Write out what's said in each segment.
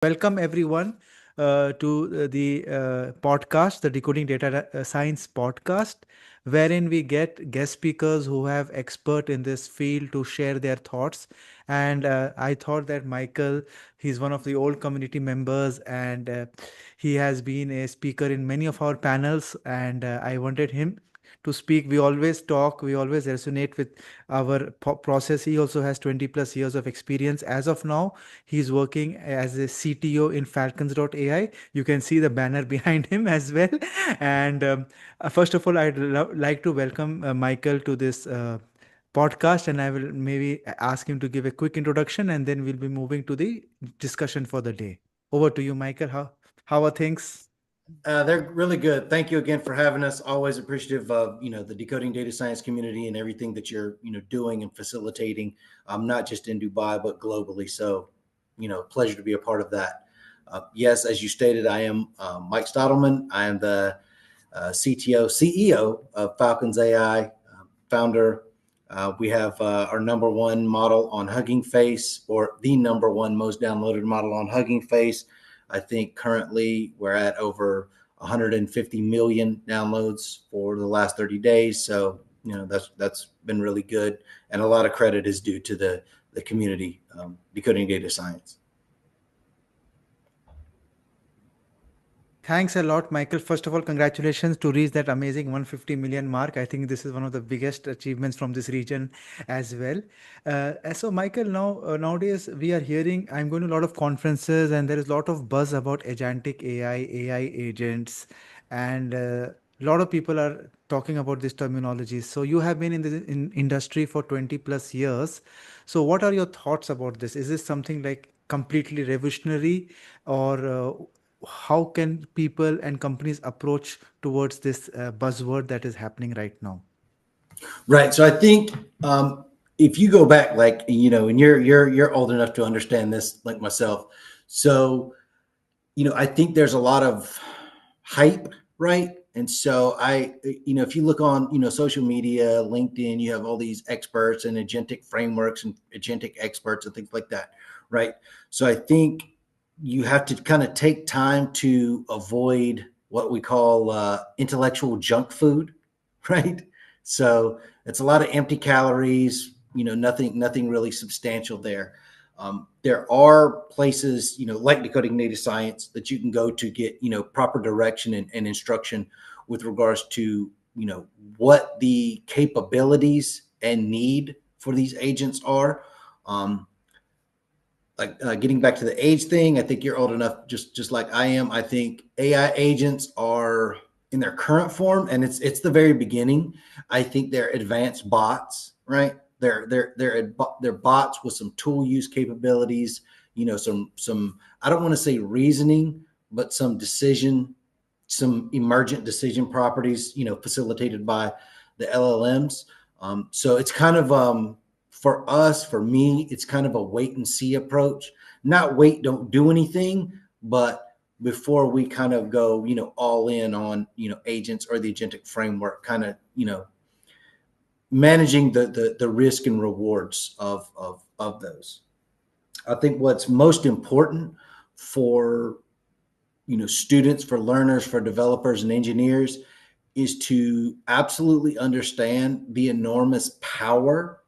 Welcome everyone to the podcast, the Decoding Data Science podcast, wherein we get guest speakers who have expert in this field to share their thoughts. And I thought that Michael, he's one of the old community members, and he has been a speaker in many of our panels. And I wanted him to speak. We always talk, we always resonate with our process. He also has 20 plus years of experience as of now. He's working as a CTO in Falcons.ai. You can see the banner behind him as well. And first of all, I'd like to welcome Michael to this podcast, and I will maybe ask him to give a quick introduction, and then we'll be moving to the discussion for the day. Over to you, Michael. How are things? They're really good. Thank you again for having us. Always appreciative of the decoding data science community and everything that you're doing and facilitating. Not just in Dubai but globally. So, pleasure to be a part of that. Yes, as you stated, I am Mike Stottleman. I am the CTO CEO of Falcons AI, founder. We have our number one model on Hugging Face, or the number one most downloaded model on Hugging Face. I think currently we're at over 150 million downloads for the last 30 days. So, that's been really good. And a lot of credit is due to the community, decoding data science. Thanks a lot, Michael. First of all, congratulations to reach that amazing 150 million mark. I think this is one of the biggest achievements from this region as well. So, Michael, nowadays we are hearing, I'm going to a lot of conferences, and there is a lot of buzz about agentic AI, AI agents, and a lot of people are talking about this terminology. So, you have been in the industry for 20 plus years. So, what are your thoughts about this? Is this something like completely revolutionary, or how can people and companies approach towards this buzzword that is happening right now? Right. So I think if you go back, like and you're old enough to understand this, like myself. So I think there's a lot of hype, right? And so if you look on social media, LinkedIn, you have all these experts and agentic frameworks and agentic experts and things like that, right? So I think you have to kind of take time to avoid what we call intellectual junk food, right? So it's a lot of empty calories, nothing really substantial there. There are places, like decoding data science that you can go to get, proper direction and instruction with regards to, what the capabilities and need for these agents are. Getting back to the age thing, I think you're old enough, just like I am. I think AI agents are in their current form, and it's the very beginning. I think they're advanced bots, right? They're bots with some tool use capabilities. Some I don't want to say reasoning, but some emergent decision properties. Facilitated by the LLMs. So it's kind of for me, it's kind of a wait and see approach. Not wait, don't do anything, but before we kind of go, all in on, agents or the agentic framework, kind of, managing the risk and rewards of those. I think what's most important for, students, for learners, for developers and engineers is to absolutely understand the enormous power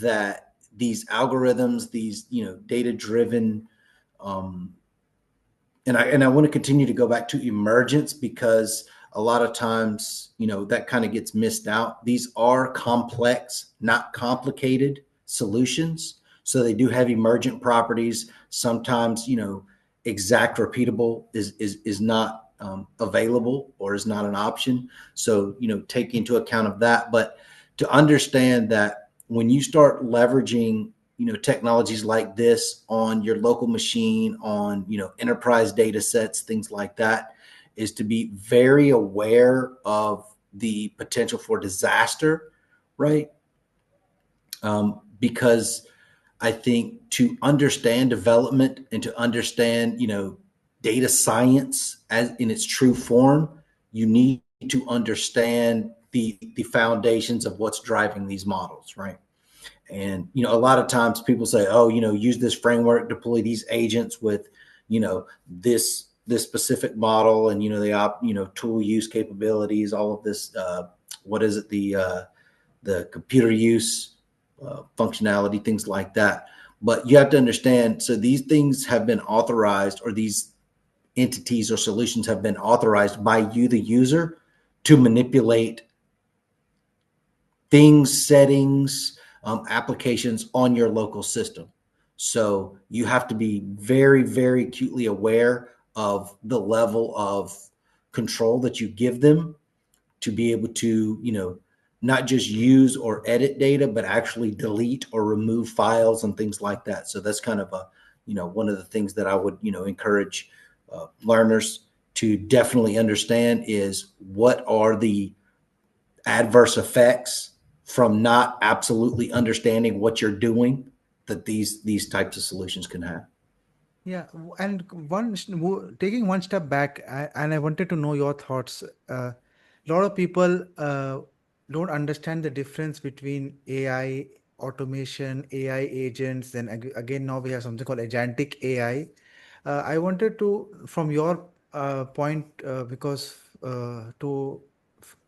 that these algorithms, these data driven, and I want to continue to go back to emergence, because a lot of times that kind of gets missed out. These are complex, not complicated solutions, so they do have emergent properties. Sometimes exact repeatable is not available, or is not an option. So take into account of that, but to understand that when you start leveraging, technologies like this on your local machine, on, enterprise data sets, things like that, is to be very aware of the potential for disaster, right? Because I think to understand development and to understand, data science as in its true form, you need to understand the foundations of what's driving these models, right? And a lot of times people say, oh, use this framework, deploy these agents with this specific model, and the tool use capabilities, all of this. What is it? The computer use functionality, things like that. But you have to understand. So these things have been authorized, or these entities or solutions have been authorized by you, the user, to manipulate things, settings, applications on your local system. So you have to be very, very acutely aware of the level of control that you give them to be able to, not just use or edit data, but actually delete or remove files and things like that. So that's kind of one of the things that I would, encourage learners to definitely understand is what are the adverse effects from not absolutely understanding what you're doing that these types of solutions can have. Yeah, and taking one step back, and I wanted to know your thoughts. A lot of people don't understand the difference between AI automation, AI agents. Then again, now we have something called agentic AI. I wanted to, from your point, because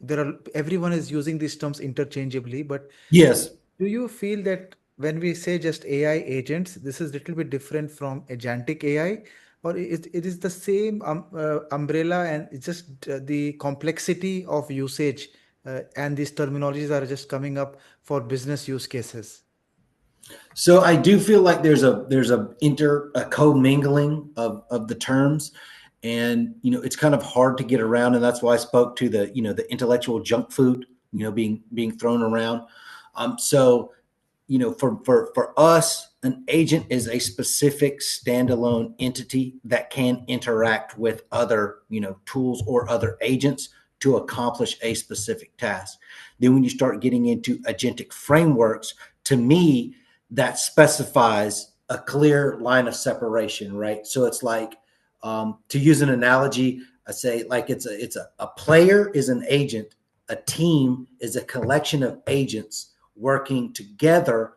there are everyone is using these terms interchangeably, but Yes. do you feel that when we say just AI agents, this is a little bit different from agentic AI, or it is the same umbrella, and it's just the complexity of usage, and these terminologies are just coming up for business use cases? So I do feel like there's a commingling of the terms, and it's kind of hard to get around, and that's why I spoke to the intellectual junk food being thrown around. So for us, an agent is a specific standalone entity that can interact with other, tools or other agents to accomplish a specific task. Then when you start getting into agentic frameworks, to me, that specifies a clear line of separation, right? So it's like, to use an analogy, I say like it's a player is an agent, a team is a collection of agents working together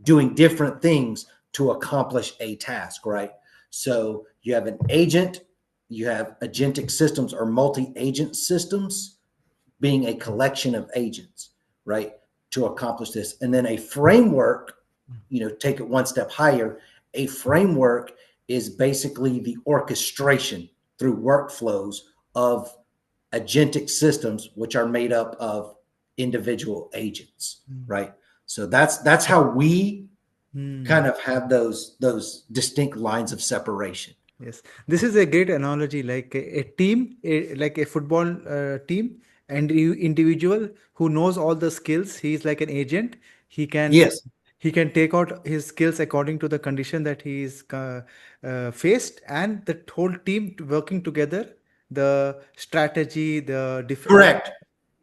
doing different things to accomplish a task, right? So you have an agent, you have agentic systems or multi-agent systems being a collection of agents, right, to accomplish this. And then a framework, take it one step higher. A framework is basically the orchestration through workflows of agentic systems, which are made up of individual agents, Mm. right? So that's how we kind Hmm. of have those distinct lines of separation. Yes, this is a great analogy. Like a team, like a football team, and individual who knows all the skills. He is like an agent. He can Yes, he can take out his skills according to the condition that he is faced, and the whole team working together. The strategy, correct.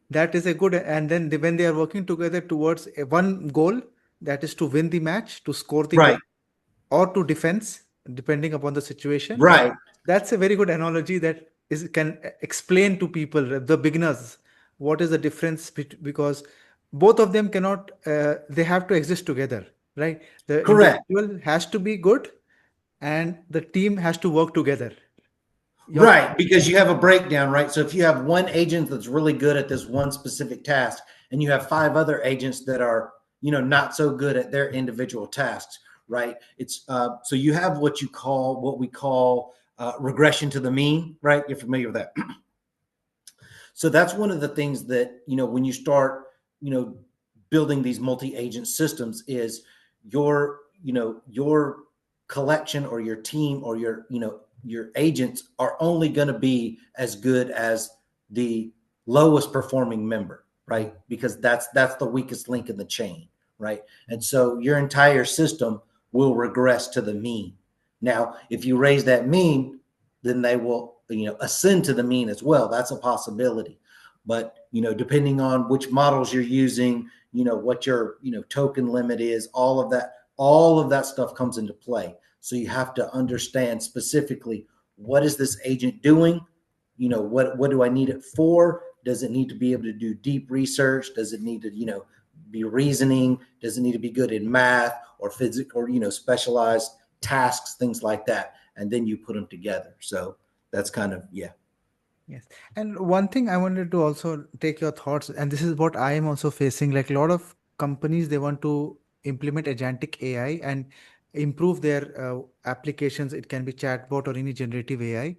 that is a good. And then when they are working together towards one goal, that is to win the match, to score the goal, Right, or to defense, depending upon the situation. right, That's a very good analogy that can explain to people, the beginners, what is the difference because both of them cannot. They have to exist together, right? The correct. individual has to be good, and the team has to work together. Your Right, because you have a breakdown, right? So if you have one agent that's really good at this one specific task, and you have five other agents that are, not so good at their individual tasks, right? It's so you have what we call regression to the mean, right? You're familiar with that. So that's one of the things that, when you start, you know, building these multi-agent systems is your collection or your team or your agents are only going to be as good as the lowest performing member, right? Because that's the weakest link in the chain, right? And so your entire system will regress to the mean. Now, if you raise that mean, then they will ascend to the mean as well. That's a possibility. But depending on which models you're using, what your token limit is, all of that stuff comes into play. So you have to understand specifically, what is this agent doing? What do I need it for? Does it need to be able to do deep research? Does it need to be reasoning? Does it need to be good in math or physics or specialized tasks, things like that? and then you put them together. So that's kind of, yeah. Yes. And one thing I wanted to also take your thoughts, and this is what I am also facing. Like a lot of companies, they want to implement agentic AI and improve their applications. It can be chatbot or any generative AI.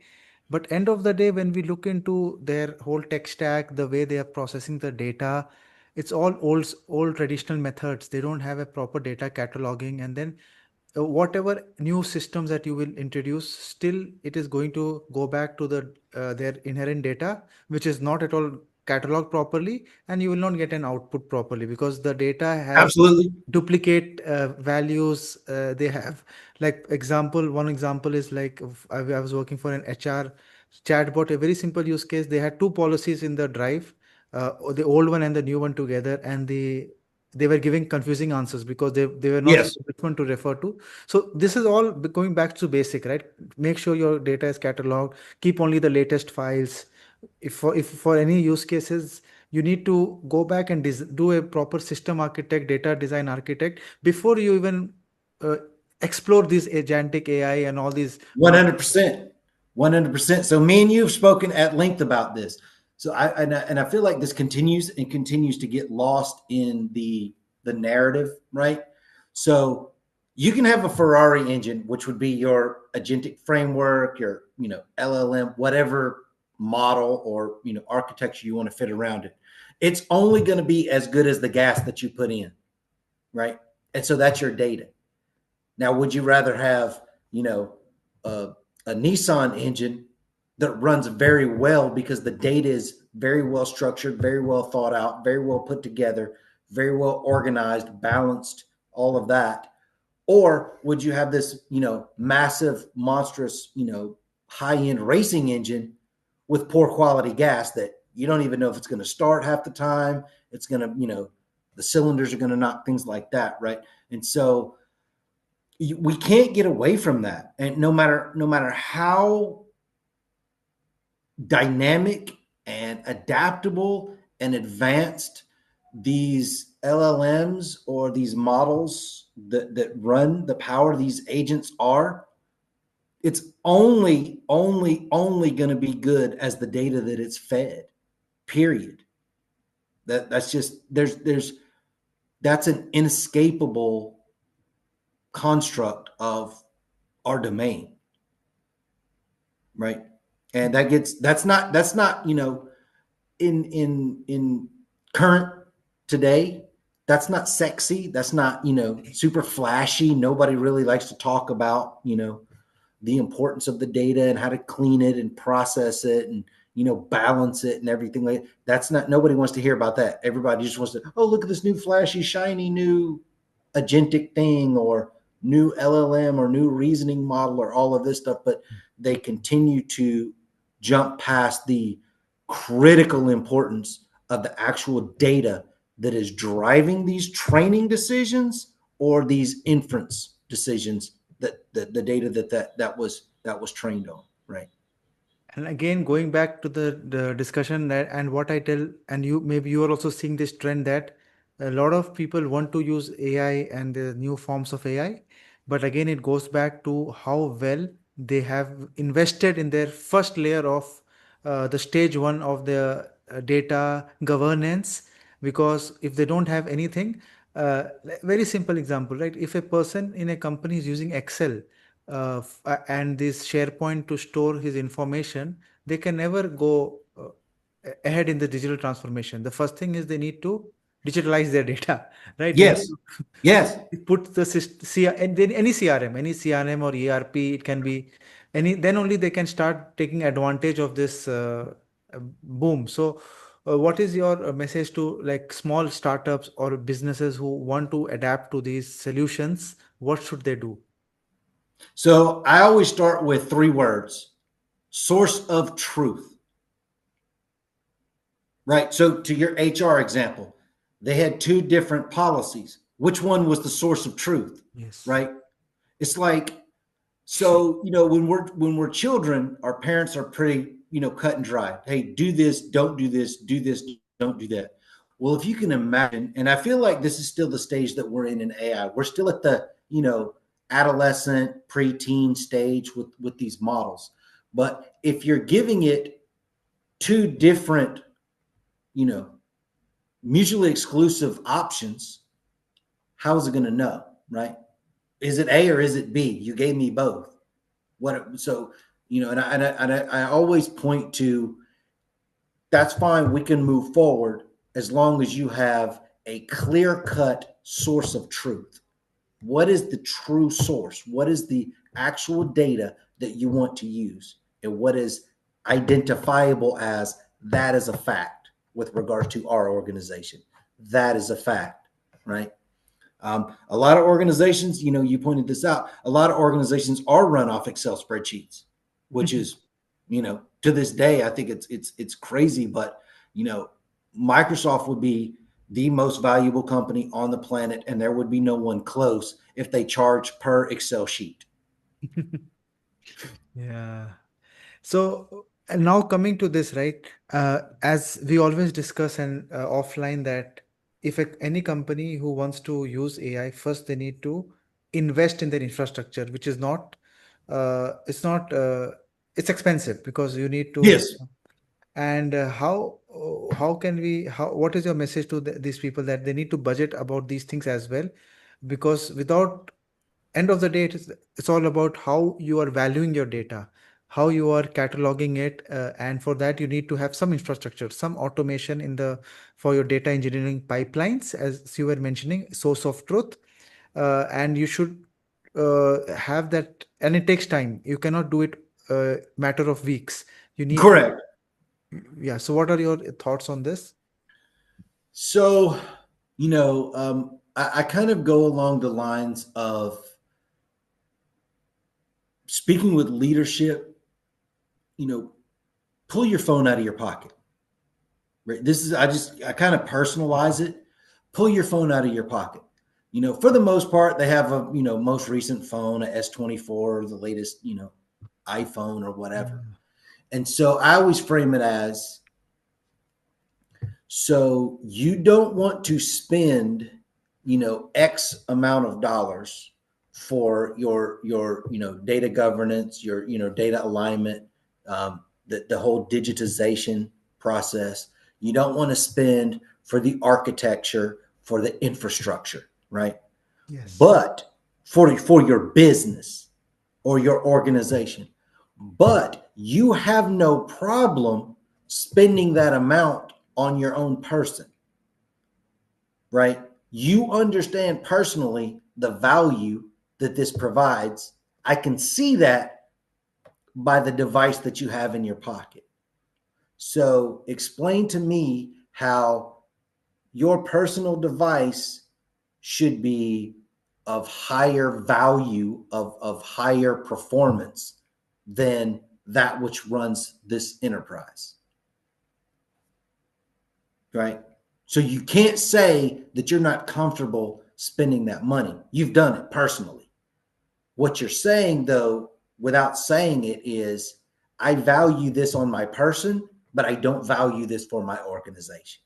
But end of the day, when we look into their whole tech stack, the way they are processing the data, it's all old traditional methods. They don't have a proper data cataloging, and then whatever new systems that you will introduce, still it is going to go back to their inherent data, which is not at all cataloged properly, and you will not get an output properly because the data have Absolutely. duplicate values. They have, like, one example is like I was working for an HR chatbot, a very simple use case. They had two policies in the drive, the old one and the new one together, and they were giving confusing answers because they were not sure Yes. which one to refer to. So this is all going back to basic, right? Make sure your data is cataloged, keep only the latest files. If for any use cases, you need to go back and do a proper system architect, data design architect before you even uh, explore this agentic AI and all these now. 100%. 100%. So me and you have spoken at length about this. So I feel like this continues and continues to get lost in the narrative, right? So you can have a Ferrari engine, which would be your agentic framework, your, LLM, whatever model or, architecture you want to fit around it. It's only going to be as good as the gas that you put in, right? And so that's your data. Now, would you rather have, you know, a, a Nissan engine that runs very well because the data is very well structured, very well thought out, very well put together, very well organized, balanced, all of that? Or would you have this, massive, monstrous, high end racing engine with poor quality gas that you don't even know if it's going to start half the time? It's going to, the cylinders are going to knock, things like that, right? And so we can't get away from that. And no matter how dynamic and adaptable and advanced these LLMs or these models that run the power these agents are, it's only going to be good as the data that it's fed. Period. That's just there's that's an inescapable construct of our domain, right? And that's not in current today, that's not sexy, that's not super flashy. Nobody really likes to talk about the importance of the data and how to clean it and process it and balance it and everything. Like that's not, nobody wants to hear about that. Everybody just wants to, oh, look at this new flashy shiny new agentic thing or new LLM or new reasoning model or all of this stuff, but they continue to jump past the critical importance of the actual data that is driving these training decisions or these inference decisions, that the data that was trained on, right? And again, going back to the discussion that, and what I tell, and you maybe you are also seeing this trend that a lot of people want to use AI and the new forms of AI, but again, it goes back to how well they have invested in their first layer of the stage one of the data governance. Because if they don't have anything, very simple example, right? If a person in a company is using Excel and this SharePoint to store his information, they can never go ahead in the digital transformation. The first thing is they need to digitalize their data, right? They need Yes. Yes. to put the system, and then any CRM or ERP, it can be any. Then only they can start taking advantage of this boom. So, what is your message to like small startups or businesses who want to adapt to these solutions? What should they do? So I always start with three words: source of truth. Right. So to your HR example, they had two different policies. Which one was the source of truth? Yes. Right. It's like, so when we're children, our parents are pretty cut and dry. Hey, do this, don't do this, do this, don't do that. Well, if you can imagine, and I feel like this is still the stage that we're in AI. We're still at the adolescent, preteen stage with these models. But if you're giving it two different, you know, mutually exclusive options, how is it going to know, right? Is it A or is it B? You gave me both. What? So, and I always point to, that's fine. We can move forward as long as you have a clear cut source of truth. What is the true source? What is the actual data that you want to use? And what is identifiable as that is a fact with regard to our organization? That is a fact, right? A lot of organizations, you pointed this out, a lot of organizations are run off Excel spreadsheets, which is, to this day, I think it's crazy, but Microsoft would be the most valuable company on the planet, and there would be no one close if they charge per Excel sheet. Yeah. So now coming to this, right? As we always discuss and offline that if any company who wants to use AI, first they need to invest in their infrastructure, which is not, it's not, it's expensive because you need to. Yes, And how can we? How what is your message to these people that they need to budget about these things as well? Because without end of the day it's all about how you are valuing your data, how you are cataloging it, and for that you need to have some infrastructure, some automation in the for your data engineering pipelines, as you were mentioning, source of truth, and you should have that, and it takes time. You cannot do it matter of weeks. You need to. correct. Yeah, so what are your thoughts on this? So, I kind of go along the lines of speaking with leadership, you know, pull your phone out of your pocket. Right. I kind of personalize it. Pull your phone out of your pocket. For the most part, they have a, most recent phone, a S24, or the latest, iPhone or whatever. Yeah. And so I always frame it as, so you don't want to spend, X amount of dollars for your, data governance, your, data alignment, the whole digitization process. You don't want to spend for the architecture, for the infrastructure, right? Yes. But for your business or your organization, but you have no problem spending that amount on your own person, right? You understand personally the value that this provides. I can see that by the device that you have in your pocket. So explain to me how your personal device should be of higher value, of higher performance than that which runs this enterprise. Right? So you can't say that you're not comfortable spending that money. You've done it personally. What you're saying, though, without saying it, is I value this on my person, but I don't value this for my organization.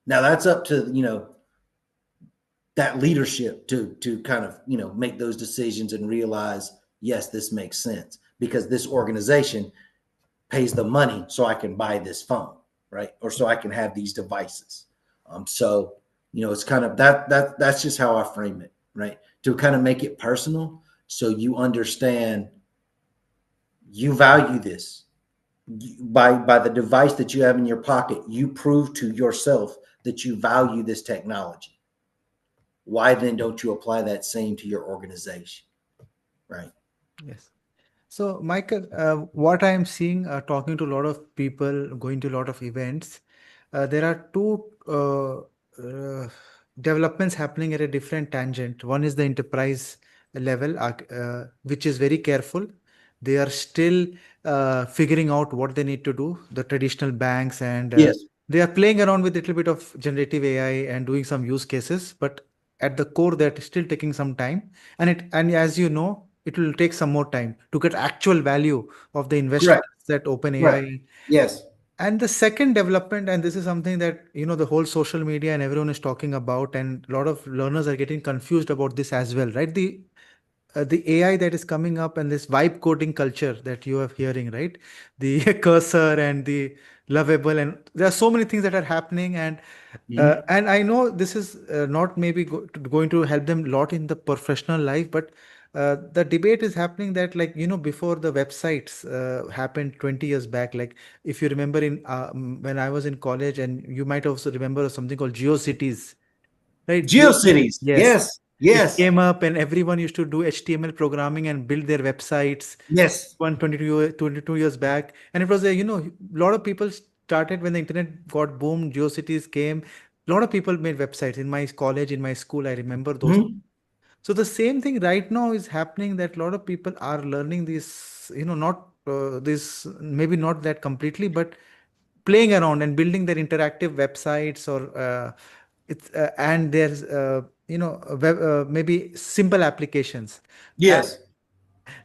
Now that's up to, that leadership to kind of, make those decisions and realize, yes, this makes sense because this organization pays the money so I can buy this phone, right? Or so I can have these devices. So, it's kind of that's just how I frame it, right? To kind of make it personal so you understand you value this. By the device that you have in your pocket, you prove to yourself that you value this technology. Why then don't you apply that same to your organization, right? Yes. So, Michael, what I am seeing, talking to a lot of people, going to a lot of events, there are two developments happening at a different tangent. One is the enterprise level, which is very careful. They are still figuring out what they need to do, the traditional banks, and Yes, they are playing around with a little bit of generative AI and doing some use cases. But at the core, they're still taking some time. And as you know, it will take some more time to get actual value of the correct, investments that right. OpenAI Yes, And the second development, and this is something that the whole social media and everyone is talking about, and a lot of learners are getting confused about this as well, right? The AI that is coming up and this vibe coding culture that you are hearing, right? The cursor and the lovable, and there are so many things that are happening, Mhm. and I know this is not maybe going to help them a lot in the professional life, but the debate is happening that, like, before the websites happened 20 years back, like if you remember when I was in college, and you might also remember something called GeoCities, right? GeoCities. Yes. Yes. It Yes. came up and everyone used to do HTML programming and build their websites Yes. 22 years back. And it was a lot of people started when the internet got boomed, GeoCities came. A lot of people made websites in my college, in my school. I remember those. Mhm. So the same thing right now is happening, that a lot of people are learning this, not this, maybe not that completely, but playing around and building their interactive websites, or it's and there's maybe simple applications. Yes.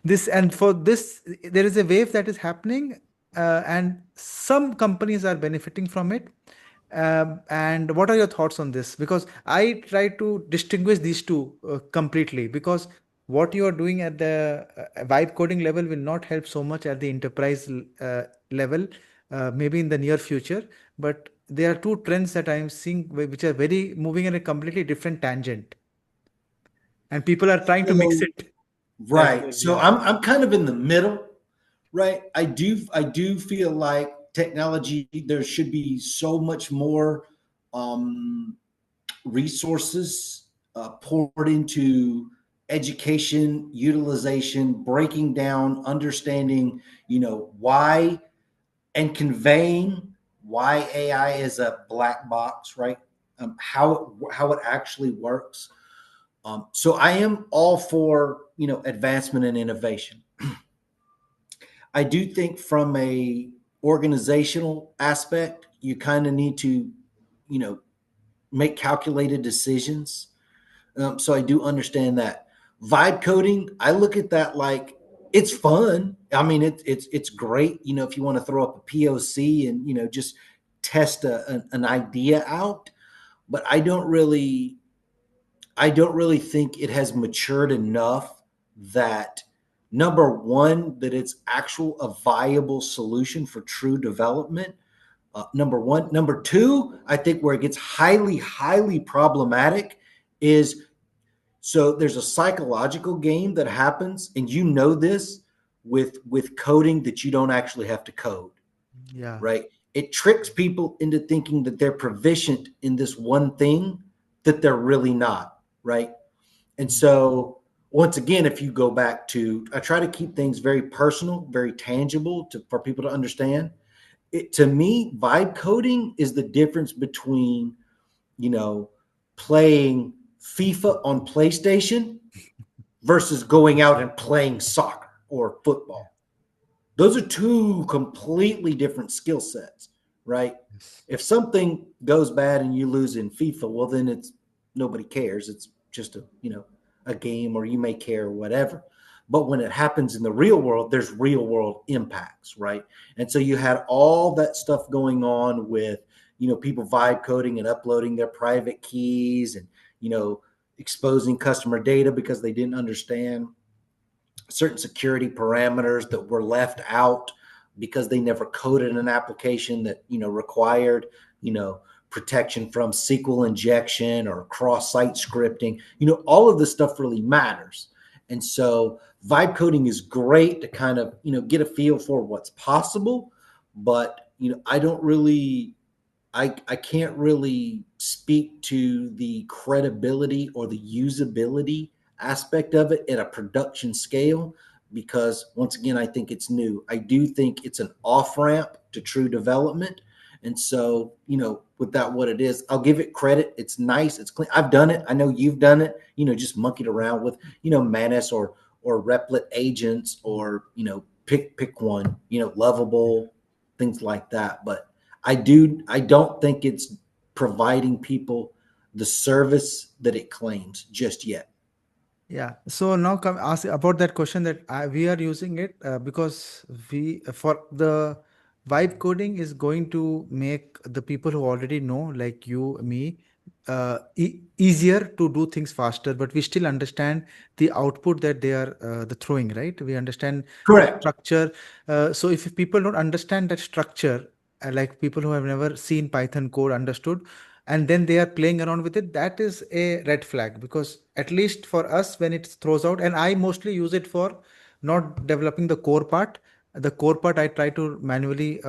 This, and for this, there is a wave that is happening, and some companies are benefiting from it. And what are your thoughts on this? Because I try to distinguish these two completely, because what you are doing at the vibe coding level will not help so much at the enterprise level, maybe in the near future. But there are two trends that I am seeing which are very moving in a completely different tangent, and people are trying to mix So it as right. well. So Yeah. I'm kind of in the middle, right? I do feel like technology there should be so much more um, resources poured into education, utilization, breaking down, understanding, why and conveying why AI is a black box, right? How it actually works. So I am all for advancement and innovation. I do think from a organizational aspect, you kind of need to you know make calculated decisions. So I do understand that. Vibe coding, I look at that like it's fun. I mean, it's great. If you want to throw up a POC and just test an idea out, but I don't really think it has matured enough that number one, that it's actual a viable solution for true development. Number one. Number two, I think where it gets highly, highly problematic is so there's a psychological game that happens, and this with coding that you don't actually have to code, Yeah. right? It tricks people into thinking that they're proficient in this one thing that they're really not, right? And so, once again, if you go back to, I try to keep things very personal, very tangible for people to understand. To me, vibe coding is the difference between, you know, playing FIFA on PlayStation versus going out and playing soccer or football. Those are two completely different skill sets, right? Yes. If something goes bad and you lose in FIFA, well, then it's nobody cares. It's just a game, or you may care or whatever. But when it happens in the real world, there's real world impacts, right? And so you had all that stuff going on with people vibe coding and uploading their private keys, and exposing customer data because they didn't understand certain security parameters that were left out because they never coded an application that required you know protection from SQL injection or cross-site scripting. All of this stuff really matters. And so vibe coding is great to kind of get a feel for what's possible, but I can't really speak to the credibility or the usability aspect of it at a production scale, because once again, I think it's new. I do think it's an off ramp to true development. And so, with that, what it is, I'll give it credit. It's nice. It's clean. I've done it. I know you've done it, just monkeyed around with, Manus or Replit agents, or, pick one, Lovable, things like that. But I don't think it's providing people the service that it claims just yet. Yeah. So now come ask about that question that we are using it because we for the Vibe coding is going to make the people who already know, like you, me, easier to do things faster, but we still understand the output that they are the throwing, right? We understand the Correct. structure. So if people don't understand that structure, like people who have never seen Python code understood, and then they are playing around with it, that is a red flag, because at least for us, when it throws out, and I mostly use it for not developing the core part. The core part I try to manually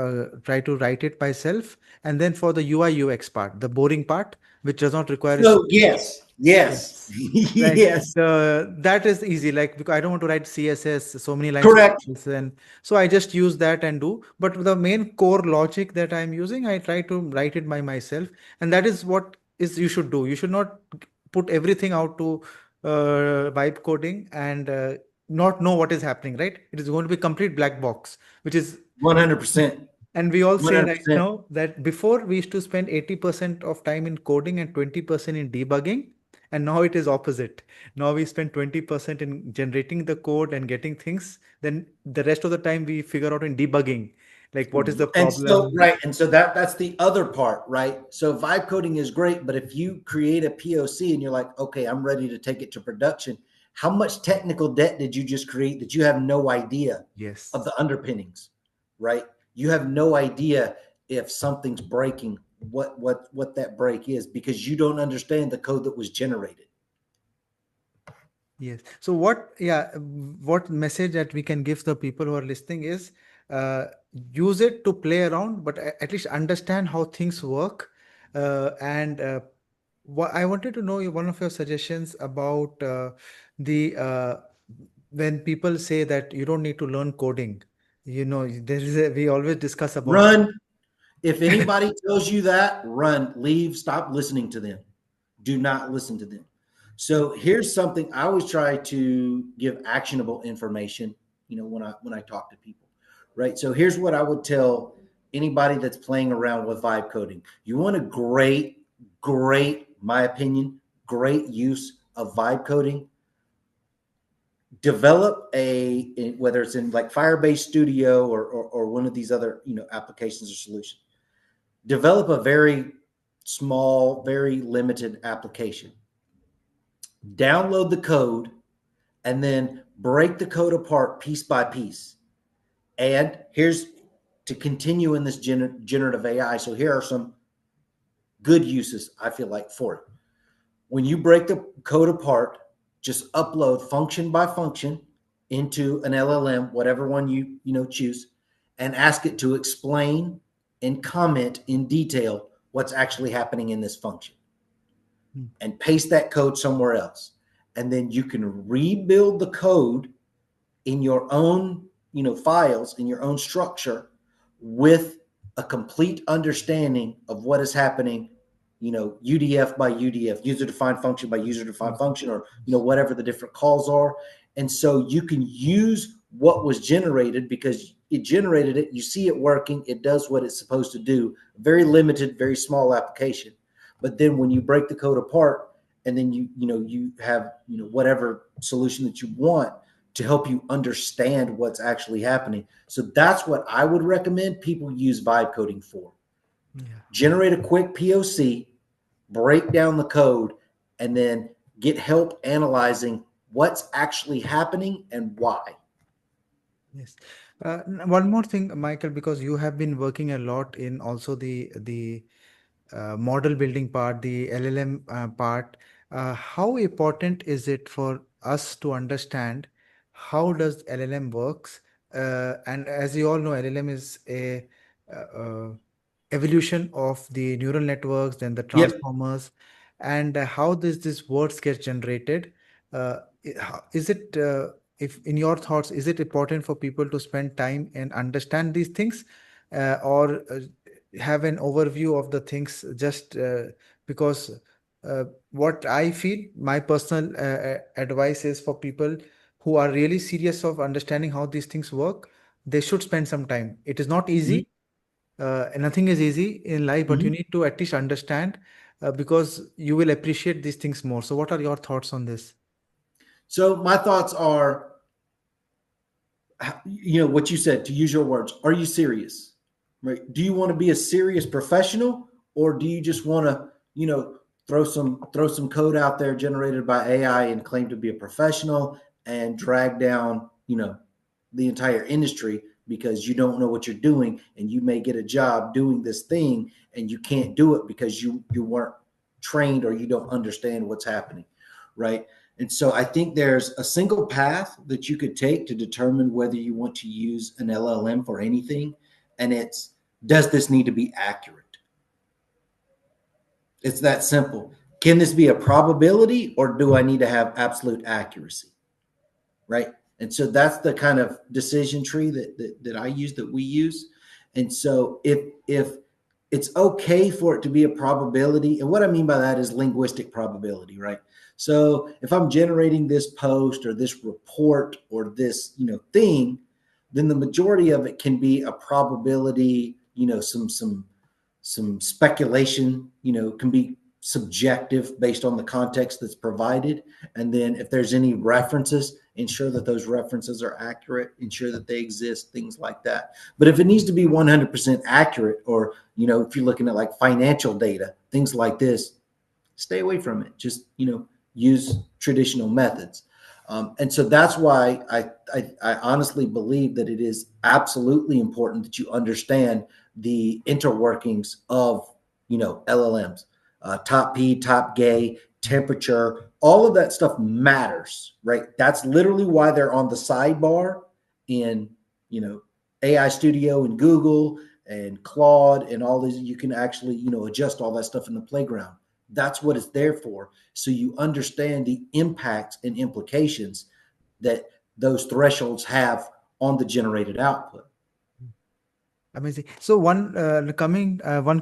try to write it myself, and then for the UI UX part, the boring part, which does not require So yes, yes, yes. Like yes, that is easy. Like because I don't want to write CSS, so many lines of correct. CSS, and so I just use that and do. But the main core logic that I'm using, I try to write it by myself, and that is what is you should do. You should not put everything out to vibe coding and not know what is happening. Right? It is going to be complete black box, which is 100%. and we all say right 100%. now that before we used to spend 80% of time in coding and 20% in debugging. And now it is opposite. Now we spend 20% in generating the code and getting things. Then the rest of the time we figure out in debugging, like what is the And so, problem. right. And so that's the other part, right? So vibe coding is great, but if you create a POC and you're like, okay, I'm ready to take it to production, how much technical debt did you just create that you have no idea of Yes. the underpinnings, right? You have no idea if something's breaking, what that break is, because you don't understand the code that was generated. Yes. So what, yeah, what message that we can give the people who are listening is uh, use it to play around, but at least understand how things work. And what I wanted to know one of your suggestions about the when people say that you don't need to learn coding. There is we always discuss about Run. If anybody tells you that, run, leave, stop listening to them. Do not listen to them. So here's something I always try to give actionable information, when I talk to people. Right. So here's what I would tell anybody that's playing around with vibe coding. You want a great, my opinion, great use of vibe coding. Develop whether it's in like Firebase Studio or one of these other applications or solutions. Develop a very small, very limited application. Download the code and then break the code apart piece by piece. And here's to continue in this generative AI. So here are some good uses I feel like for it. When you break the code apart, just upload function by function into an LLM, whatever one you choose, and ask it to explain and comment in detail what's actually happening in this function, Hmm. and paste that code somewhere else. And then you can rebuild the code in your own, files, in your own structure, with a complete understanding of what is happening, UDF by UDF, user defined function by user defined Yes. function, or, whatever the different calls are. And so you can use what was generated because it generated it. You see it working. It does what it's supposed to do. Very limited, very small application. But then when you break the code apart, and then you have whatever solution that you want to help you understand what's actually happening. So that's what I would recommend people use vibe coding for. Yeah. Generate a quick POC, break down the code, and then get help analyzing what's actually happening and why. Yes. One more thing, Michael, because you have been working a lot in also the model building part, the LLM part. How important is it for us to understand how does LLM works? And as you all know, LLM is a evolution of the neural networks, then the Yep. transformers, and how does this words get generated? Is it if in your thoughts, is it important for people to spend time and understand these things, or have an overview of the things just because what I feel, my personal advice is for people who are really serious of understanding how these things work, they should spend some time. It is not Mhm. easy. Nothing is easy in life, but you Mhm. need to at least understand because you will appreciate these things more. So, what are your thoughts on this? So my thoughts are, what you said, to use your words, are you serious? right? Do you want to be a serious professional, or do you just want to, you know, throw some code out there generated by AI and claim to be a professional and drag down, the entire industry because you don't know what you're doing, and you may get a job doing this thing and you can't do it because you weren't trained or you don't understand what's happening, right? And so I think there's a single path that you could take to determine whether you want to use an LLM for anything, and it's, does this need to be accurate? It's that simple. Can this be a probability, or do I need to have absolute accuracy? Right. And so that's the kind of decision tree that I use, that we use. And so if it's okay for it to be a probability, and what I mean by that is linguistic probability, right? So if I'm generating this post or this report or this, thing, then the majority of it can be a probability, some speculation, can be subjective based on the context that's provided. And then if there's any references, ensure that those references are accurate, ensure that they exist, things like that. But if it needs to be 100% accurate, or, if you're looking at like financial data, things like this, stay away from it. Just, use traditional methods. And so that's why I honestly believe that it is absolutely important that you understand the interworkings of, LLMs, top P, top gay, temperature, all of that stuff matters, right? That's literally why they're on the sidebar in, AI Studio and Google and Claude and all these. You can actually, adjust all that stuff in the playground. That's what it's there for. So you understand the impacts and implications that those thresholds have on the generated output. Amazing. So one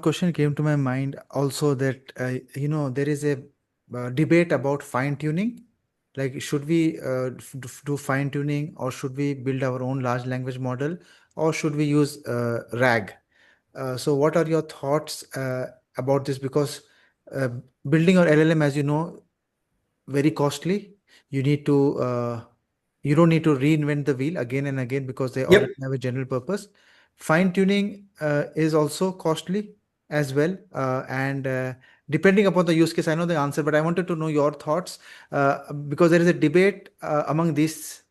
question came to my mind also, that there is a debate about fine tuning. Like, should we do fine tuning, or should we build our own large language model, or should we use RAG? So what are your thoughts about this? Because uh, building your LLM, as you know, very costly. You need to you don't need to reinvent the wheel again and again, because they already Yep. have a general purpose. Fine tuning is also costly as well, and depending upon the use case, I know the answer, but I wanted to know your thoughts, because there is a debate among these.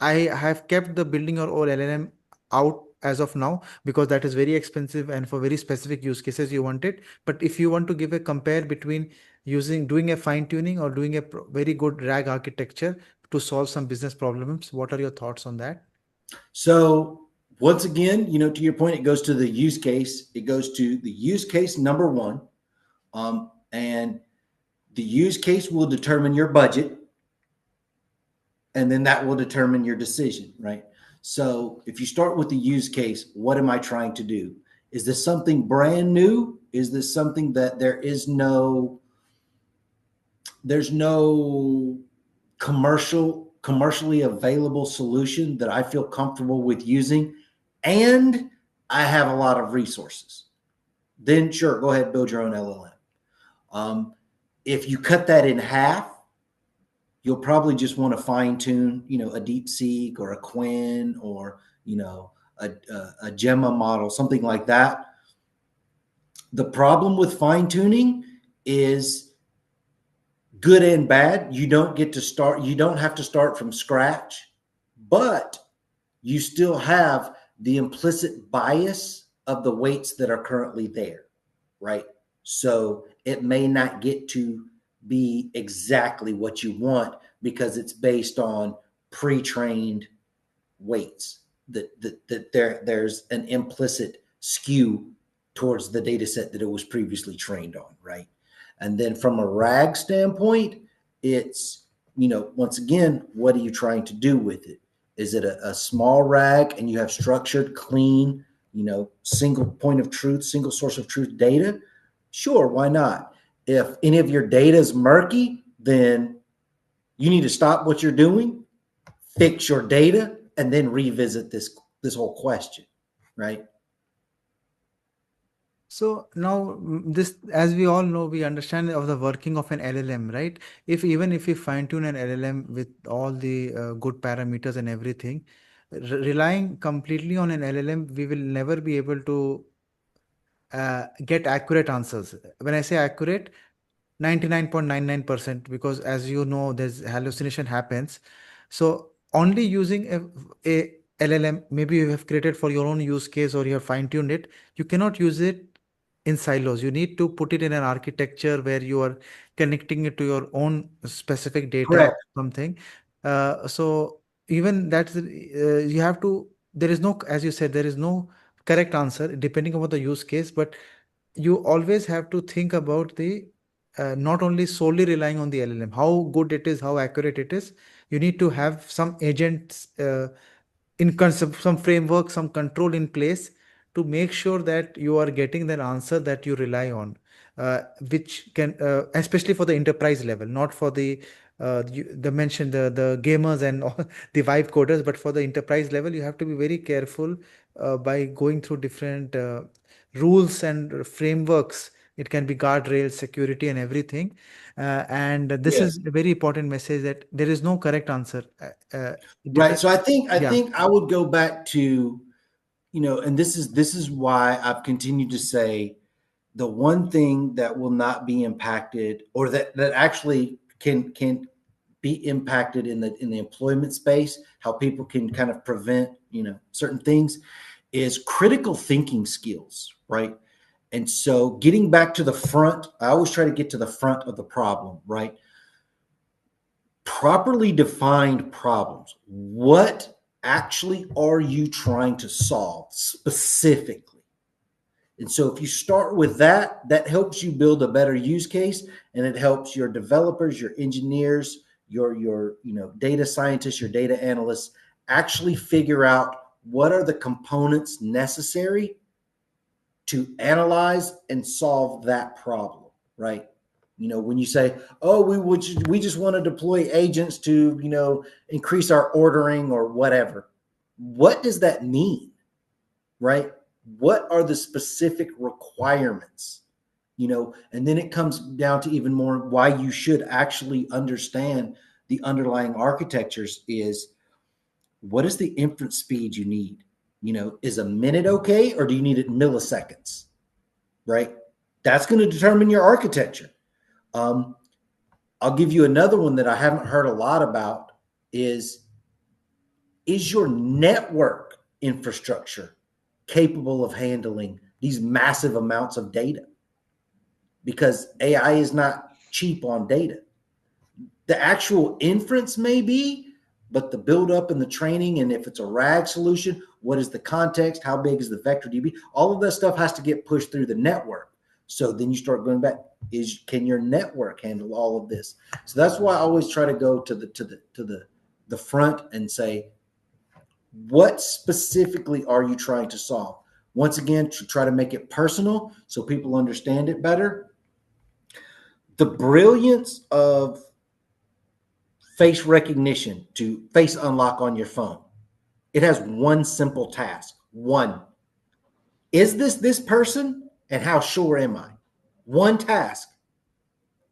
I have kept the building your own LLM out as of now, because that is very expensive and for very specific use cases you want it. But if you want to give a compare between doing a fine tuning or doing a very good RAG architecture to solve some business problems, what are your thoughts on that? So once again, to your point, it goes to the use case. It goes to the use case number one, and the use case will determine your budget, and then that will determine your decision, right? So if you start with the use case, what am I trying to do? Is this something brand new? Is this something that there's no commercially available solution that I feel comfortable with using, and I have a lot of resources? Then sure, go ahead, build your own LLM. If you cut that in half, you'll probably just want to fine tune, a DeepSeek or a Quinn, or, a Gemma model, something like that. The problem with fine tuning is good and bad. You don't get to start, you don't have to start from scratch, but you still have the implicit bias of the weights that are currently there, right? So it may not get to be exactly what you want because it's based on pre-trained weights, that there's an implicit skew towards the data set that it was previously trained on, right? And then from a RAG standpoint, it's, once again, what are you trying to do with it? Is it a small RAG and you have structured, clean, single point of truth, single source of truth data? Sure, why not? If any of your data is murky, then you need to stop what you're doing, fix your data, and then revisit this whole question, right? So now, this, as we all know, we understand of the working of an LLM, right? If even if we fine tune an LLM with all the good parameters and everything, relying completely on an LLM, we will never be able to get accurate answers. When I say accurate, 99.99%, because as you know, there's hallucination happens. So only using a LLM, maybe you have created for your own use case or you have fine-tuned it, you cannot use it in silos. You need to put it in an architecture where you are connecting it to your own specific data or Correct. something. So even that's you have to. There is no, as you said, there is no correct answer depending upon the use case, but you always have to think about the not only solely relying on the LLM, how good it is, how accurate it is. You need to have some agents in concept, some framework, some control in place to make sure that you are getting that answer that you rely on, which can, especially for the enterprise level, not for the mentioned the gamers and all, the vibe coders, but for the enterprise level, you have to be very careful by going through different rules and frameworks. It can be guardrails, security, and everything. And this Yeah. is a very important message that there is no correct answer. It Right. depends. So I Yeah. think I would go back to, and this is why I've continued to say the one thing that will not be impacted, or that actually can be impacted in the employment space, how people can kind of prevent, certain things, is critical thinking skills, right? And so getting back to the front, I always try to get to the front of the problem, right? Properly defined problems. What actually are you trying to solve specifically? And so if you start with that, that helps you build a better use case, and it helps your developers, your engineers, your data scientists, your data analysts actually figure out what are the components necessary to analyze and solve that problem, right? When you say, "Oh, we just want to deploy agents to, increase our ordering or whatever." What does that mean, right? What are the specific requirements? And then it comes down to even more why you should actually understand the underlying architectures is what is the inference speed you need? Is a minute okay, or do you need it in milliseconds? Right? That's going to determine your architecture. Um, I'll give you another one that I haven't heard a lot about is your network infrastructure capable of handling these massive amounts of data? Because AI is not cheap on data. The actual inference may be, but the build up and the training, and if it's a RAG solution, what is the context? How big is the vector DB? All of that stuff has to get pushed through the network. So then you start going back, can your network handle all of this? So that's why I always try to go to the front and say, what specifically are you trying to solve? Once again, to try to make it personal so people understand it better. The brilliance of face recognition to face unlock on your phone. It has one simple task. One, is this person, and how sure am I? One task.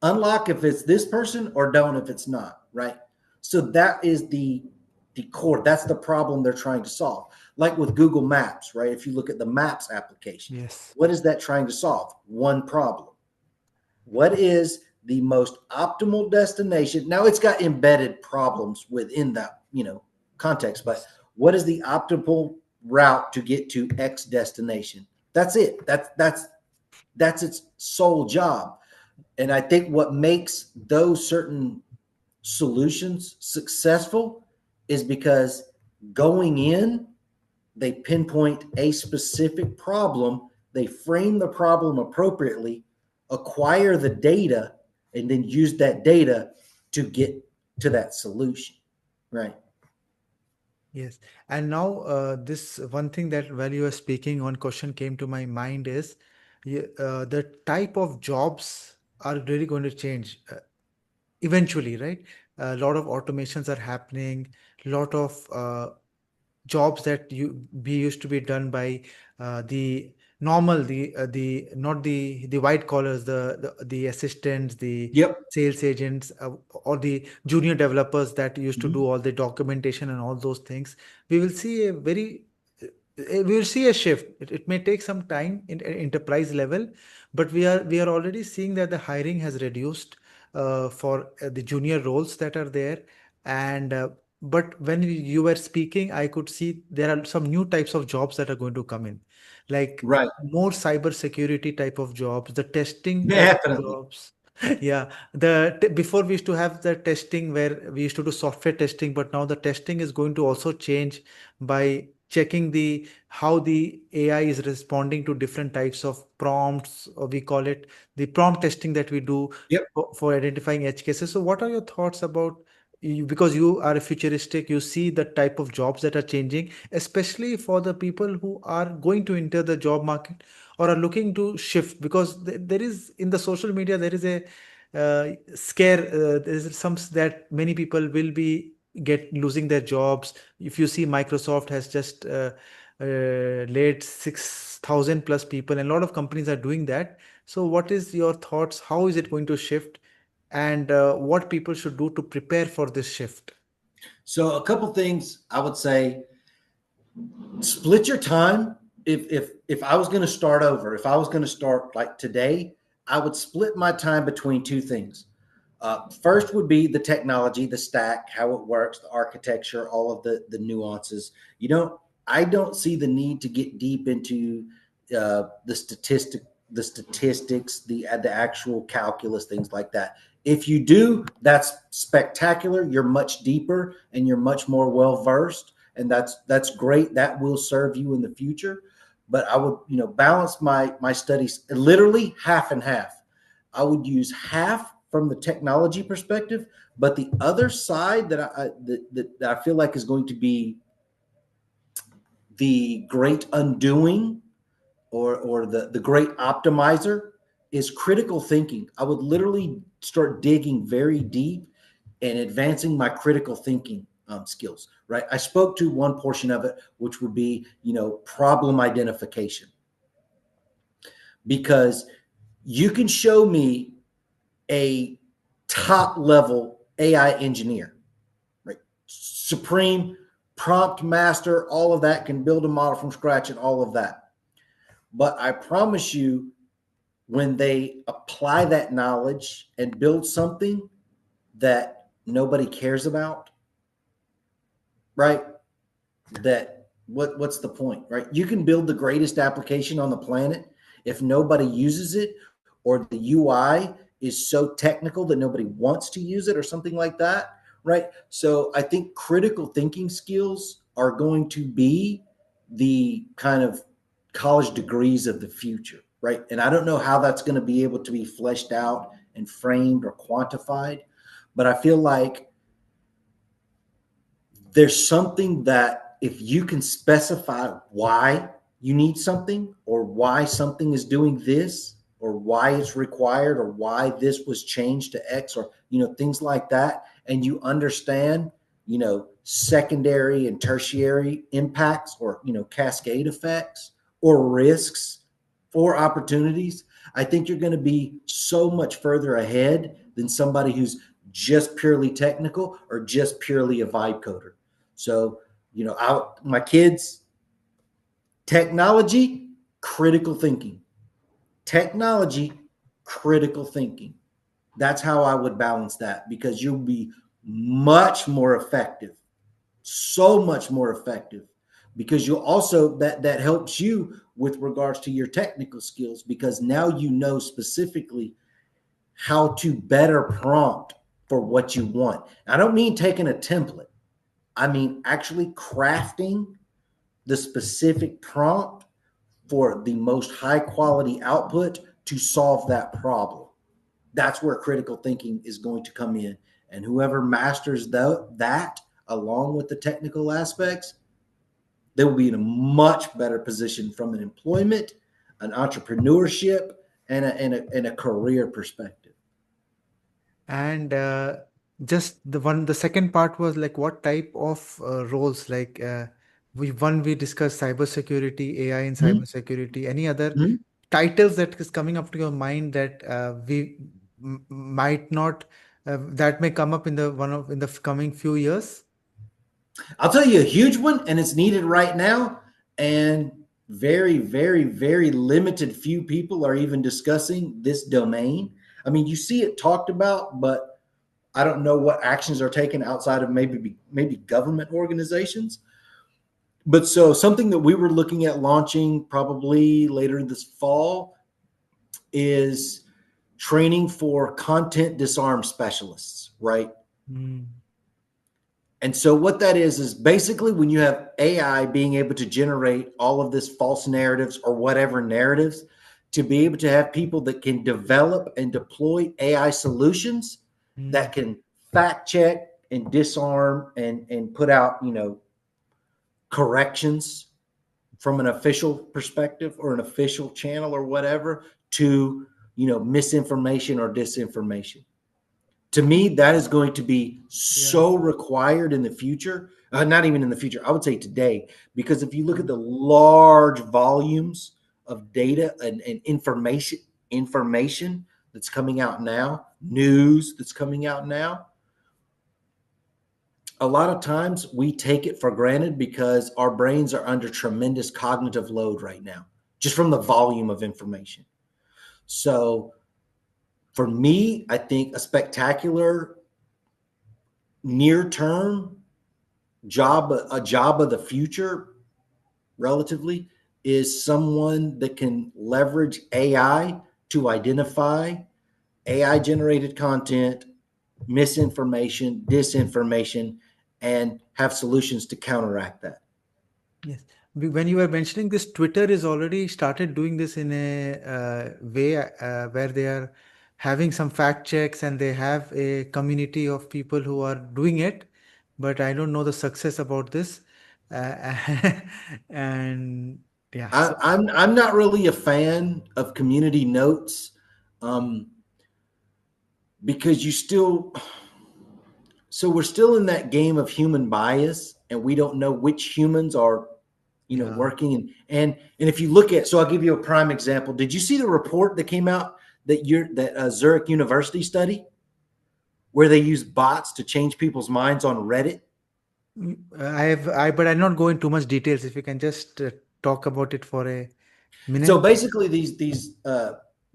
Unlock if it's this person, or don't if it's not, right? So that is the core. That's the problem they're trying to solve. Like with Google Maps, right? If you look at the Maps application, Yes. what is that trying to solve? One problem. What is the most optimal destination? Now it's got embedded problems within that, context, but Yes. what is the optimal route to get to X destination? That's it. That's its sole job. And I think what makes those certain solutions successful is because going in, they pinpoint a specific problem, they frame the problem appropriately, acquire the data, and then use that data to get to that solution. Right. Yes. And now, this one thing that while you were speaking, one question came to my mind is the type of jobs are really going to change eventually, right? A lot of automations are happening, a lot of jobs that used to be done by the normal the not the white collars, the assistants, the Yep. sales agents, or the junior developers that used to Mhm. do all the documentation and all those things. We will see a very we will see a shift. It may take some time in enterprise level, but we are already seeing that the hiring has reduced for the junior roles that are there. And but when you were speaking, I could see there are some new types of jobs that are going to come in, like Right. more cyber security type of jobs, the testing type of Definitely. jobs. Yeah, before we used to have the testing where we used to do software testing, but now the testing is going to also change by checking the how the AI is responding to different types of prompts, or we call it the prompt testing that we do Yep. for identifying edge cases. So, what are your thoughts about you, because you are a futuristic, you see the type of jobs that are changing, especially for the people who are going to enter the job market or are looking to shift, because there is in the social media there is a scare. There is some that many people will be get losing their jobs. If you see, Microsoft has just laid 6,000 plus people, and a lot of companies are doing that. So, what is your thoughts? How is it going to shift, and what people should do to prepare for this shift? So a couple things I would say: split your time. If I was going to start over, if I was going to start like today, I would split my time between two things. First would be the technology, the stack, how it works, the architecture, all of the nuances. I don't see the need to get deep into the statistics, the actual calculus, things like that. If you do, that's spectacular. You're much deeper and you're much more well versed, and that's great. That will serve you in the future. But I would, balance my studies literally half and half. I would use half from the technology perspective, but the other side that I feel like is going to be the great undoing, or the great optimizer, is critical thinking. I would literally start digging very deep and advancing my critical thinking skills. Right. I spoke to one portion of it, which would be, problem identification, because you can show me a top level AI engineer, right? Supreme prompt master, all of that, can build a model from scratch and all of that. But I promise you, when they apply that knowledge and build something that nobody cares about, right? That what's the point, right? You can build the greatest application on the planet if nobody uses it, or the UI is so technical that nobody wants to use it, or something like that, right? So I think critical thinking skills are going to be the kind of college degrees of the future, right? And I don't know how that's going to be able to be fleshed out and framed or quantified, but I feel like there's something that if you can specify why you need something, or why something is doing this, or why it's required, or why this was changed to X, or things like that, and you understand secondary and tertiary impacts, or cascade effects, or risks, or opportunities, I think you're going to be so much further ahead than somebody who's just purely technical or just purely a vibe coder. So, my kids, technology, critical thinking, technology, critical thinking. That's how I would balance that, because you'll be much more effective, so much more effective, because you'll also, that helps you with regards to your technical skills, because now you know specifically how to better prompt for what you want. I don't mean taking a template. I mean actually crafting the specific prompt for the most high quality output to solve that problem. That's where critical thinking is going to come in. And whoever masters that along with the technical aspects, they will be in a much better position from an employment, an entrepreneurship, and a career perspective. And just the second part was like what type of roles, like we discussed cybersecurity, AI in Mhm. cybersecurity. Any other Mhm. titles that is coming up to your mind that we might not that may come up in the coming few years? I'll tell you a huge one, and it's needed right now. and very, very, very limited few people are even discussing this domain. I mean, you see it talked about, but I don't know what actions are taken outside of maybe government organizations. But so something that we were looking at launching probably later this fall is training for content disarm specialists, right? Mm. And so what that is basically when you have AI being able to generate all of this false narratives or whatever narratives, to be able to have people that can develop and deploy AI solutions that Mm. can fact check and disarm and put out, corrections from an official perspective or an official channel or whatever to, misinformation or disinformation. To me, that is going to be Yeah. so required in the future. Not even in the future, I would say today, because if you look at Mm. the large volumes of data and information that's coming out now, news that's coming out now, a lot of times we take it for granted because our brains are under tremendous cognitive load right now, just from the volume of information. So for me, I think a spectacular near term a job of the future relatively is someone that can leverage AI to identify AI generated content, misinformation, disinformation, and have solutions to counteract that. Yes. When you were mentioning this, Twitter is already started doing this in a way where they are having some fact checks and they have a community of people who are doing it. But I don't know the success about this. Uh, and yeah, so I'm not really a fan of community notes, um, because you still so we're still in that game of human bias, and we don't know which humans are, yeah. working. And if you look at, so I'll give you a prime example. Did you see the report that came out that Zurich University study where they use bots to change people's minds on Reddit? But I'll not go into too much details. If you can just talk about it for a So minute. basically, these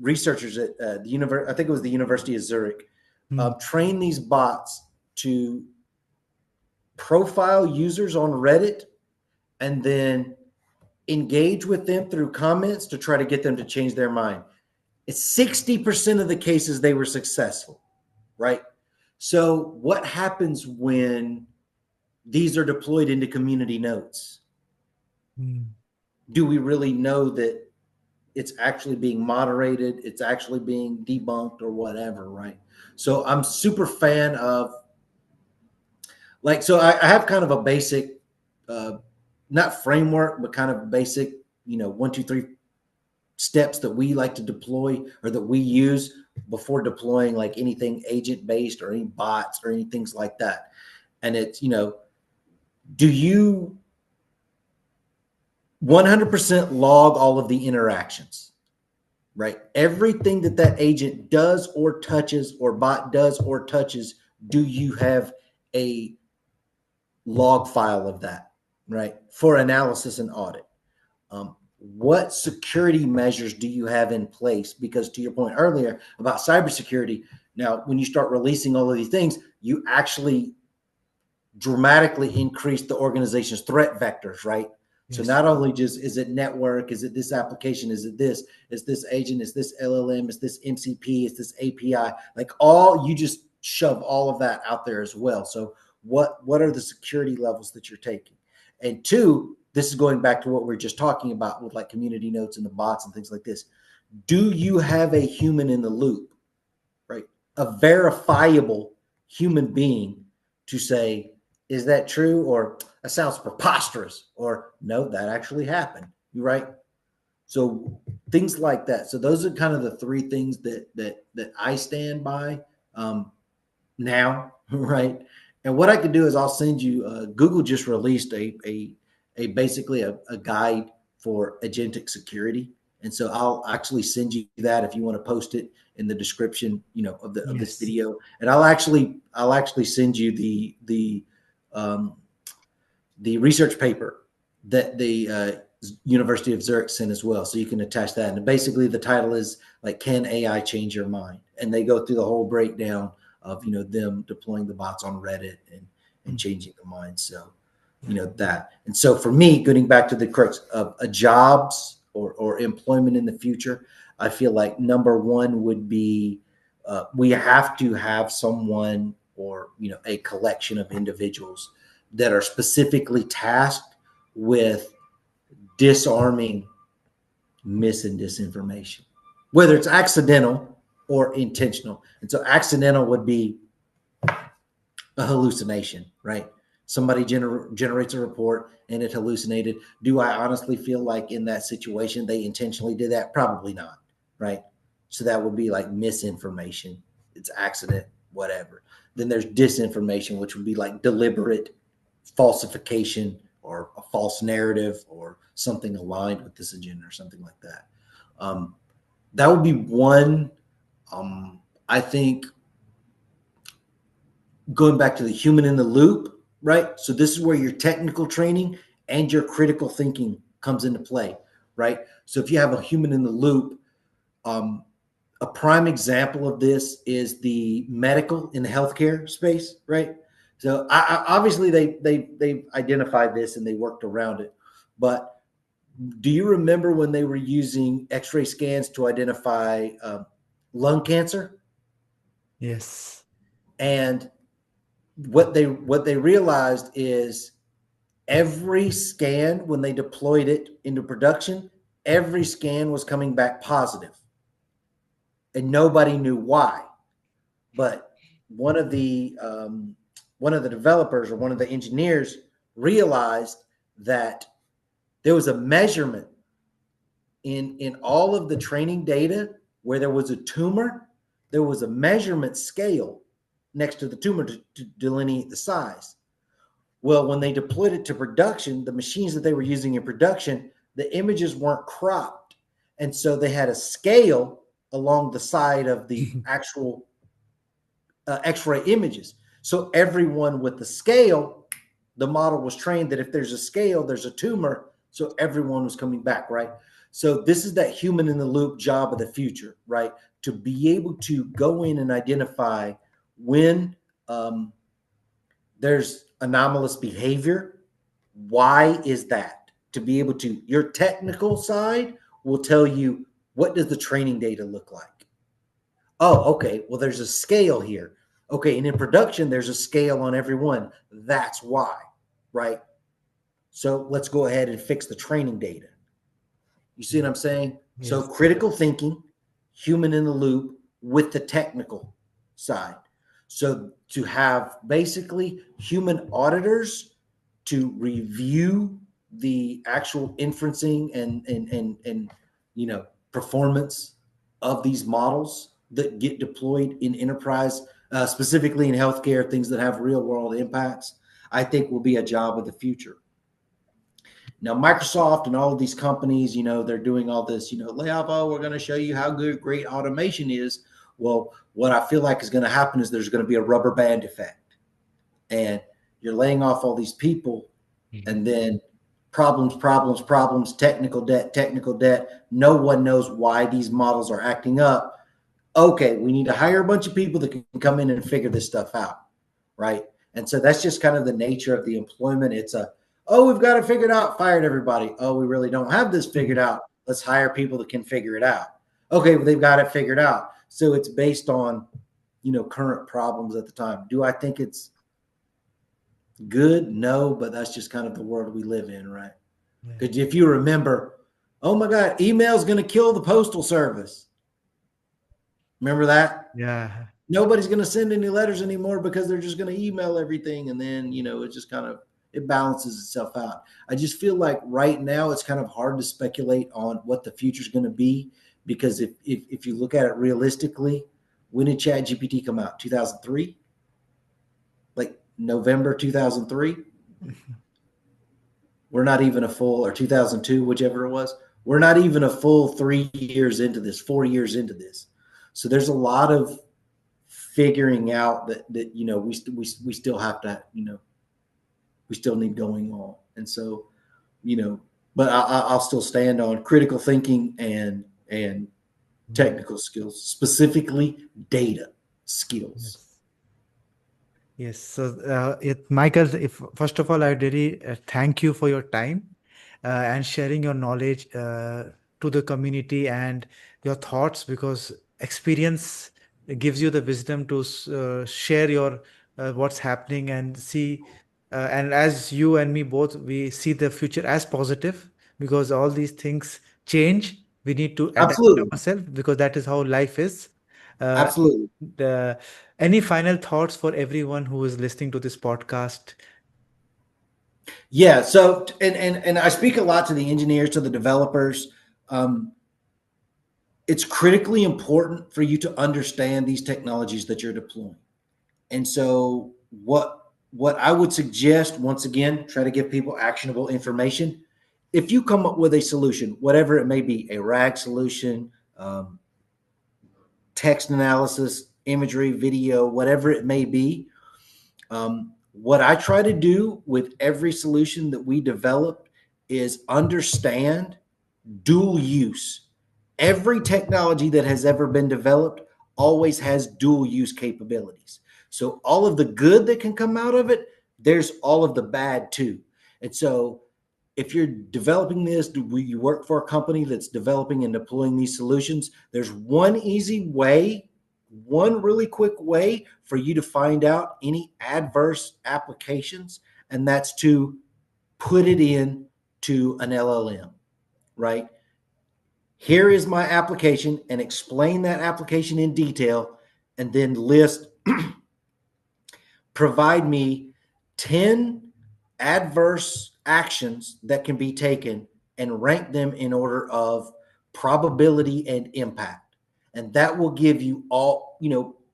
researchers at the I think it was the University of Zurich, Hmm. train these bots to profile users on Reddit and then engage with them through comments to try to get them to change their mind. It's 60% of the cases they were successful, right? So what happens when these are deployed into community notes? Hmm. Do we really know that it's actually being moderated, it's actually being debunked or whatever, right? So I'm super fan of, like, so I have kind of a basic, uh, not framework, but kind of basic, 1, 2, 3 steps that we like to deploy or that we use before deploying like anything agent based or any bots or any things like that. And it's, do you 100% log all of the interactions, right? Everything that agent does or touches or bot does or touches, do you have a log file of that, right? For analysis and audit. What security measures do you have in place? Because to your point earlier about cybersecurity, now when you start releasing all of these things, you actually dramatically increase the organization's threat vectors, right? So Yes. not only just is it network, is it this application, is it this, is this agent, is this LLM, is this MCP, is this API, like all you just shove all of that out there as well. So what are the security levels that you're taking? And two, this is going back to what we are just talking about with like community notes and the bots and things like this. Do you have a human in the loop, right? A verifiable human being to say, is that true? Or that sounds preposterous. Or no, that actually happened. You right? So things like that. So those are kind of the three things that I stand by now, right? And what I could do is I'll send you. Google just released a basically a guide for agentic security, and so I'll actually send you that if you want to post it in the description, of this Yes. video, and I'll actually send you um, the research paper that the University of Zurich sent as well. So you can attach that. And basically the title is like, can AI change your mind? And they go through the whole breakdown of, them deploying the bots on Reddit and Mm. changing the mind. So, Yeah. that. And so for me, getting back to the crux of jobs or employment in the future, I feel like number one would be we have to have someone or, a collection of individuals that are specifically tasked with disarming mis and disinformation, whether it's accidental or intentional. And so accidental would be a hallucination, right? Somebody generates a report and it hallucinated. Do I honestly feel like in that situation they intentionally did that? Probably not, right? So that would be like misinformation. It's accident, whatever. Then there's disinformation, which would be like deliberate falsification or a false narrative or something aligned with this agenda or something like that. Um, that would be one. I think going back to the human in the loop, right? So this is where your technical training and your critical thinking comes into play, right? So if you have a human in the loop, um, a prime example of this is the medical in the healthcare space, right? So obviously they identified this and they worked around it, but do you remember when they were using X-ray scans to identify lung cancer? Yes. And what they realized is every scan when they deployed it into production, every scan was coming back positive, and nobody knew why. But one of the developers or one of the engineers realized that there was a measurement in all of the training data where there was a tumor. There was a measurement scale next to the tumor to delineate the size. Well, when they deployed it to production, the machines that they were using in production, the images weren't cropped. And so they had a scale along the side of the actual X-ray images. So everyone with the scale, the model was trained that if there's a scale, there's a tumor. So everyone was coming back, right? So this is that human in the loop job of the future, right? To be able to go in and identify when there's anomalous behavior. Why is that? To be able to, your technical side will tell you, what does the training data look like? Oh, okay. Well, there's a scale here. Okay. And in production, there's a scale on every one. That's why, right? So let's go ahead and fix the training data. You see what I'm saying? So Yes. critical thinking, human in the loop with the technical side. So to have basically human auditors to review the actual inferencing and performance of these models that get deployed in enterprise, specifically in healthcare, things that have real world impacts, I think will be a job of the future. Now, Microsoft and all of these companies, they're doing all this, layoff. Oh, we're going to show you how good, great automation is. Well, what I feel like is going to happen is there's going to be a rubber band effect, and you're laying off all these people, Mhm. and then problems, technical debt. No one knows why these models are acting up. Okay, we need to hire a bunch of people that can come in and figure this stuff out, right? And so that's just kind of the nature of the employment. It's oh, we've got it figured out, fired everybody. Oh, we really don't have this figured Mhm. out. Let's hire people that can figure it out. Okay, well, they've got it figured out. So it's based on, current problems at the time. Do I think it's good? No, but that's just kind of the world we live in, right? Yeah. Because if you remember, oh my God, email's going to kill the postal service. Remember that? Yeah. Nobody's going to send any letters anymore because they're just going to email everything, and then it just kind of it balances itself out. I just feel like right now it's kind of hard to speculate on what the future is going to be, because if you look at it realistically, when did Chat GPT come out? 2003, like November 2003. We're not even a full, or 2002, whichever it was. We're not even a full 3 years into this, 4 years into this. So there's a lot of figuring out that we still have to we still need going on. And so but I'll still stand on critical thinking and Mm. technical skills, specifically data skills. Yes. Yes. So, Michael, if first of all, I really thank you for your time and sharing your knowledge to the community and your thoughts, because experience gives you the wisdom to share your what's happening and see. And as you and me both, we see the future as positive, because all these things change. We need to adapt Absolutely, ourselves, because that is how life is. Uh, absolutely. the Any final thoughts for everyone who is listening to this podcast? Yeah. So, and I speak a lot to the engineers, to the developers. Um, it's critically important for you to understand these technologies that you're deploying. And so, what I would suggest, once again, try to give people actionable information. If you come up with a solution, whatever it may be, a RAG solution, text analysis, imagery, video, whatever it may be, what I try to do with every solution that we develop is understand dual use. Every technology that has ever been developed always has dual use capabilities. So all of the good that can come out of it, there's all of the bad too. And so if you're developing this, do you work for a company that's developing and deploying these solutions? There's one easy way, one really quick way for you to find out any adverse applications, and that's to put it in to an LLM, right? Here is my application, and explain that application in detail, and then provide me 10 adverse actions that can be taken, and rank them in order of probability and impact. And that will give you all,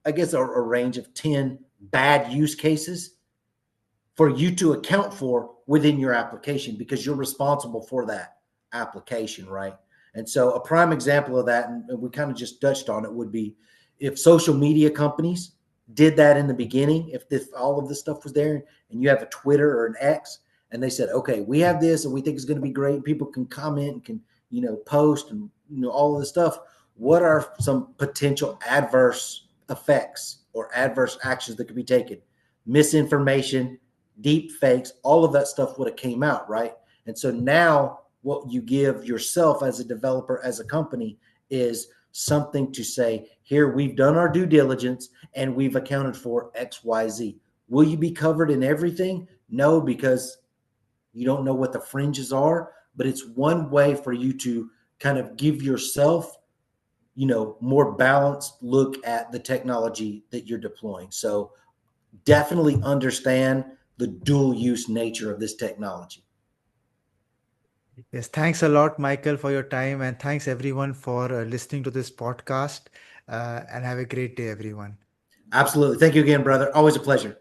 I guess a range of 10 bad use cases for you to account for within your application, because you're responsible for that application, right? And so a prime example of that, and we kind of just touched on it, would be if social media companies did that in the beginning, if all of this stuff was there, and you have a Twitter or an X, and they said, okay, we have this and we think it's going to be great, and people can comment and can, post and, all of this stuff. What are some potential adverse effects or adverse actions that could be taken? Misinformation, deep fakes, all of that stuff would have came out, right? And so now what you give yourself as a developer, as a company, is something to say, here, we've done our due diligence and we've accounted for XYZ. Will you be covered in everything? No, because you don't know what the fringes are, but it's one way for you to kind of give yourself, more balanced look at the technology that you're deploying. So definitely understand the dual use nature of this technology. Yes, thanks a lot, Michael, for your time, and thanks everyone for listening to this podcast. And have a great day, everyone. Absolutely. Thank you again, brother. Always a pleasure.